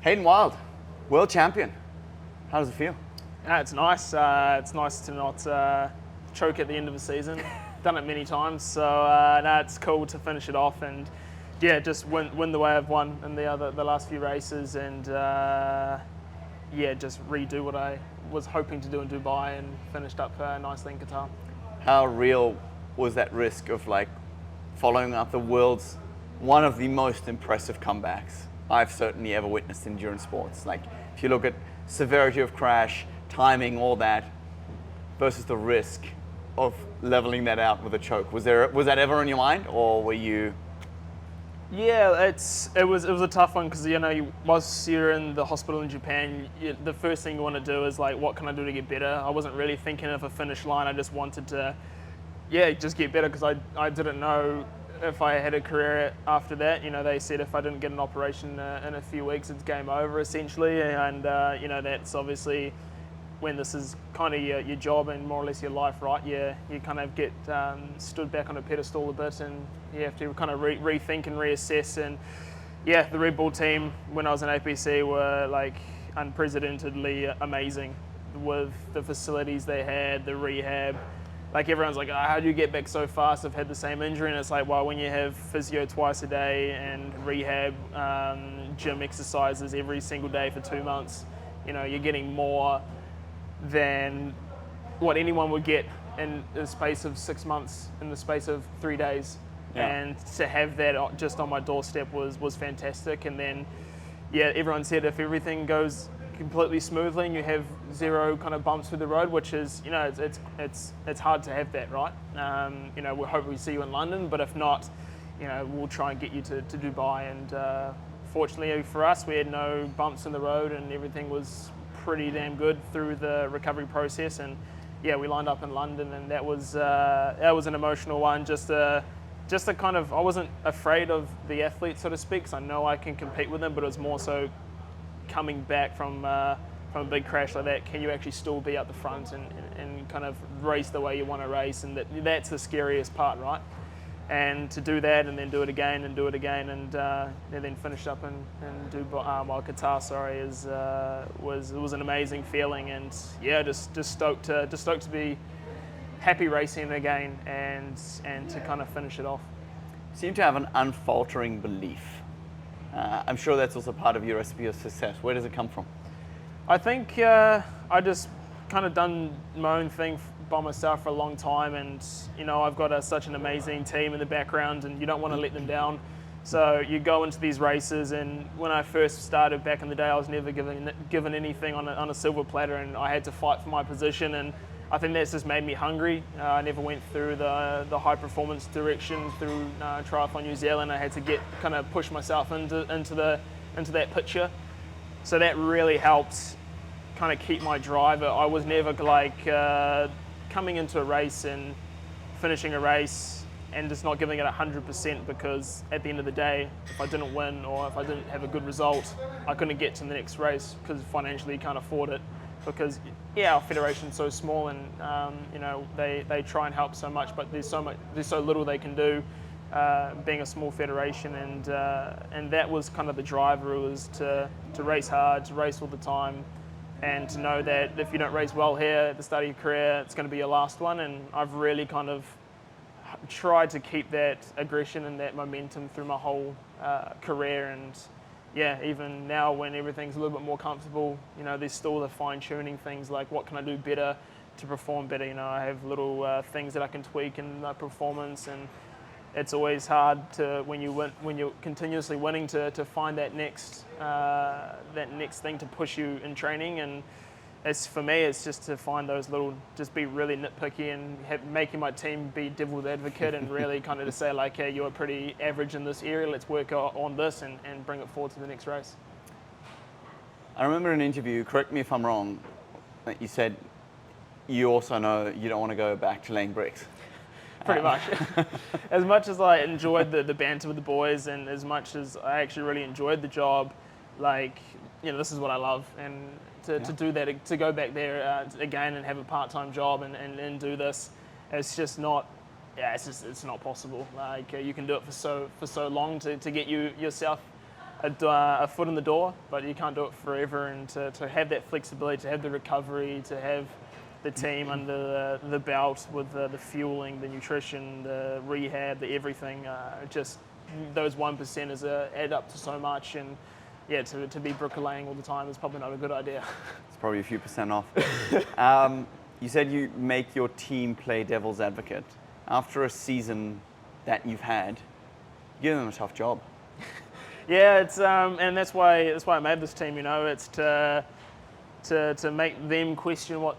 Hayden Wilde, world champion. How does it feel? It's nice. It's nice to not choke at the end of the season. Done it many times, so it's cool to finish it off and just win the way I've won in the last few races, and just redo what I was hoping to do in Dubai and finished up nicely in Qatar. How real was that risk of following up the world's one of the most impressive comebacks I've certainly ever witnessed in endurance sports? If you look at severity of crash, timing, all that, versus the risk of leveling that out with a choke. Was that ever on your mind, or were you? Yeah, it was a tough one because once you're in the hospital in Japan, the first thing you want to do is what can I do to get better? I wasn't really thinking of a finish line. I just wanted to, just get better because I didn't know if I had a career after that. They said if I didn't get an operation in a few weeks, it's game over essentially, and that's obviously when this is kind of your job and more or less your life, right? You kind of get stood back on a pedestal a bit, and you have to kind of rethink and reassess. And the Red Bull team when I was in APC were unprecedentedly amazing with the facilities they had, the rehab. Everyone's how do you get back so fast? I've had the same injury, and it's when you have physio twice a day and rehab, gym exercises every single day for 2 months, you're getting more than what anyone would get in the space of 6 months, in the space of 3 days. Yeah. And to have that just on my doorstep was fantastic. And then, everyone said if everything goes completely smoothly and you have zero kind of bumps through the road, which is, it's hard to have that, right? We hope we see you in London, but if not, we'll try and get you to Dubai. And fortunately for us, we had no bumps in the road and everything was pretty damn good through the recovery process. And we lined up in London, and that was an emotional one. Just a kind of, I wasn't afraid of the athlete, so to speak, because I know I can compete with them, but it was more so coming back from a big crash like that, can you actually still be at the front and kind of race the way you want to race? And that's the scariest part, right? And to do that and then do it again and and then finish up in Dubai, Qatar, was an amazing feeling. And just stoked to be happy racing again and to kind of finish it off. You seem to have an unfaltering belief. I'm sure that's also part of your recipe of success. Where does it come from? I think I just kind of done my own thing by myself for a long time, and I've got such an amazing team in the background, and you don't want to let them down. So you go into these races, and when I first started back in the day, I was never given anything on a silver platter, and I had to fight for my position. And I think that's just made me hungry. I never went through the high performance direction through Triathlon New Zealand. I had to kind of push myself into that picture. So that really helped kind of keep my drive. I was never coming into a race and finishing a race and just not giving it 100%, because at the end of the day, if I didn't win or if I didn't have a good result, I couldn't get to the next race because financially you can't afford it. Because our federation's so small, and they try and help so much, but there's so little they can do, being a small federation, and that was kind of the driver. It was to race hard, to race all the time, and to know that if you don't race well here at the start of your career, it's going to be your last one. And I've really kind of tried to keep that aggression and that momentum through my whole career. And even now when everything's a little bit more comfortable, there's still the fine-tuning things, like what can I do better to perform better. I have little things that I can tweak in my performance, and it's always hard to when you're continuously winning to find that next thing to push you in training. And for me, it's just to find those little, just be really nitpicky and making my team be devil's advocate and really kind of to say hey, you're pretty average in this area, let's work on this and bring it forward to the next race. I remember in an interview, correct me if I'm wrong, that you said you also know you don't want to go back to laying bricks. Pretty much. As much as I enjoyed the banter with the boys, and as much as I actually really enjoyed the job, this is what I love. And to do that, to go back there again and have a part-time job and do this, it's just not, it's not possible. You can do it for so long to get yourself a foot in the door, but you can't do it forever. And to have that flexibility, to have the recovery, to have the team under the belt with the fueling, the nutrition, the rehab, the everything, just those 1%ers add up to so much. And yeah, to be bricolaying all the time is probably not a good idea. It's probably a few percent off. You said you make your team play devil's advocate. After a season that you've had, you give them a tough job. Yeah, it's and that's why I made this team. It's to make them question what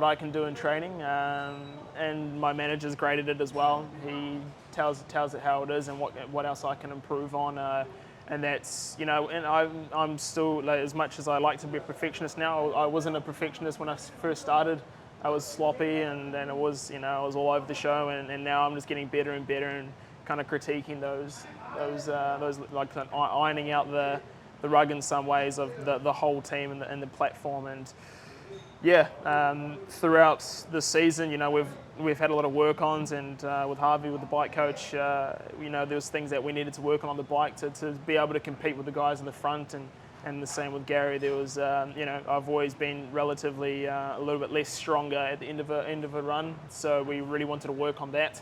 I can do in training. And my manager's great at it as well. He tells it how it is and what else I can improve on. And that's and I'm still, like, as much as I like to be a perfectionist now, I wasn't a perfectionist when I first started. I was sloppy and it was I was all over the show, and now I'm just getting better and better and kind of critiquing those like ironing out the rug in some ways of the whole team and the platform. And yeah, throughout the season, we've had a lot of work-ons, and with Harvey, with the bike coach, there was things that we needed to work on the bike to be able to compete with the guys in the front, and the same with Gary. There was, I've always been relatively a little bit less stronger at the end of a run, so we really wanted to work on that.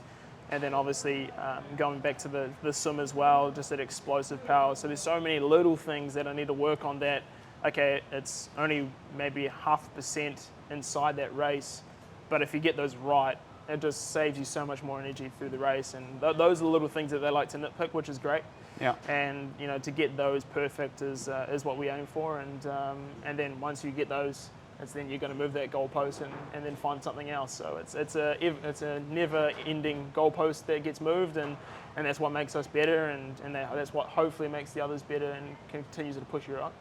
And then obviously going back to the swim as well, just that explosive power. So there's so many little things that I need to work on that. Okay, it's only maybe 0.5% inside that race, but if you get those right, it just saves you so much more energy through the race. And those are the little things that they like to nitpick, which is great. Yeah. And to get those perfect is what we aim for. And then once you get those, then you're going to move that goalpost and then find something else. So it's a never-ending goalpost that gets moved, and that's what makes us better, and that's what hopefully makes the others better and continues to push you right.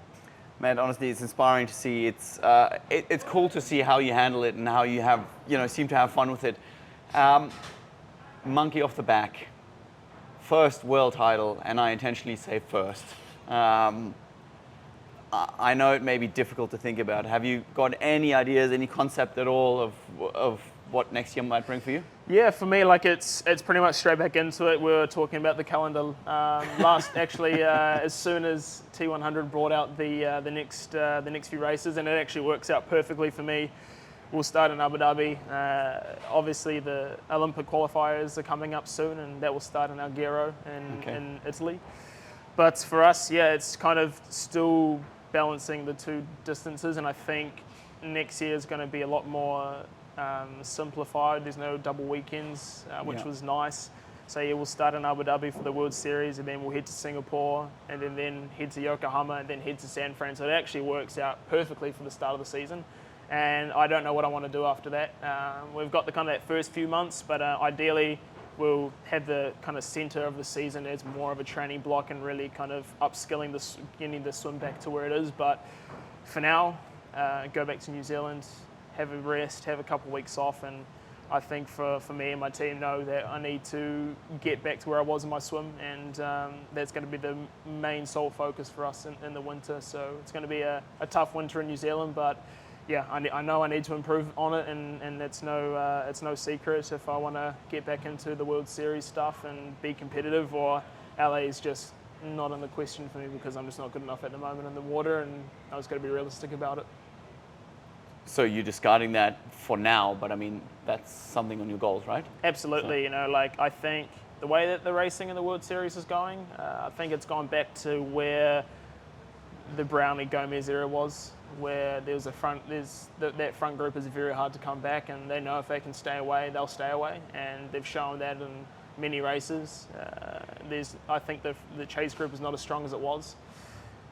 Man, honestly, it's inspiring to see. It's cool to see how you handle it and how you have seem to have fun with it. Monkey off the back, first world title, and I intentionally say first. I know it may be difficult to think about. Have you got any ideas, any concept at all of what next year might bring for you? Yeah, for me, it's pretty much straight back into it. We were talking about the calendar as soon as T100 brought out the next few races, and it actually works out perfectly for me. We'll start in Abu Dhabi. Obviously, the Olympic qualifiers are coming up soon, and that will start in Alghero in Italy. But for us, yeah, it's kind of still balancing the two distances, and I think next year is going to be a lot more simplified. There's no double weekends, which was nice. So yeah, we'll start in Abu Dhabi for the World Series, and then we'll head to Singapore, and then head to Yokohama, and then head to San Fran. So it actually works out perfectly for the start of the season. And I don't know what I want to do after that. We've got the kind of that first few months, but ideally we'll have the kind of centre of the season as more of a training block and really kind of upskilling getting the swim back to where it is. But for now, go back to New Zealand, have a rest, have a couple of weeks off, and I think for me and my team know that I need to get back to where I was in my swim, and that's going to be the main sole focus for us in the winter. So it's going to be a tough winter in New Zealand, but yeah, I know I need to improve on it, and it's no secret. If I want to get back into the World Series stuff and be competitive, or LA is just not in the question for me because I'm just not good enough at the moment in the water, and I was going to be realistic about it. So you're discarding that for now, but I mean, that's something on your goals, right? Absolutely. So. I think the way that the racing in the World Series is going, I think it's gone back to where the Brownlee Gomez era was, where there's that front group is very hard to come back, and they know if they can stay away, they'll stay away, and they've shown that in many races. I think the chase group is not as strong as it was,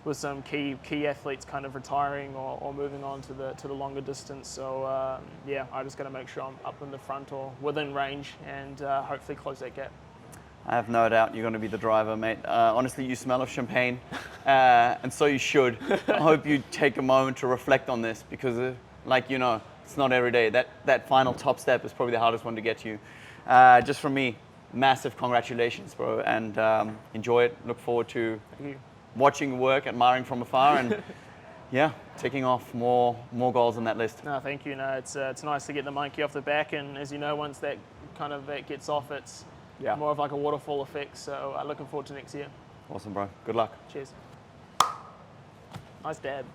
with some key athletes kind of retiring or moving on to the longer distance. So I just got to make sure I'm up in the front or within range, and hopefully close that gap. I have no doubt you're going to be the driver, mate. Honestly, you smell of champagne, and so you should. I hope you take a moment to reflect on this, because, it's not every day. That final top step is probably the hardest one to get to. Just from me, massive congratulations, bro, and enjoy it. Look forward to watching your work, admiring from afar, and ticking off more goals on that list. No, thank you. No, it's nice to get the monkey off the back, and as you know, once that gets off, it's more of like a waterfall effect. So looking forward to next year. Awesome, bro. Good luck. Cheers. Nice dab.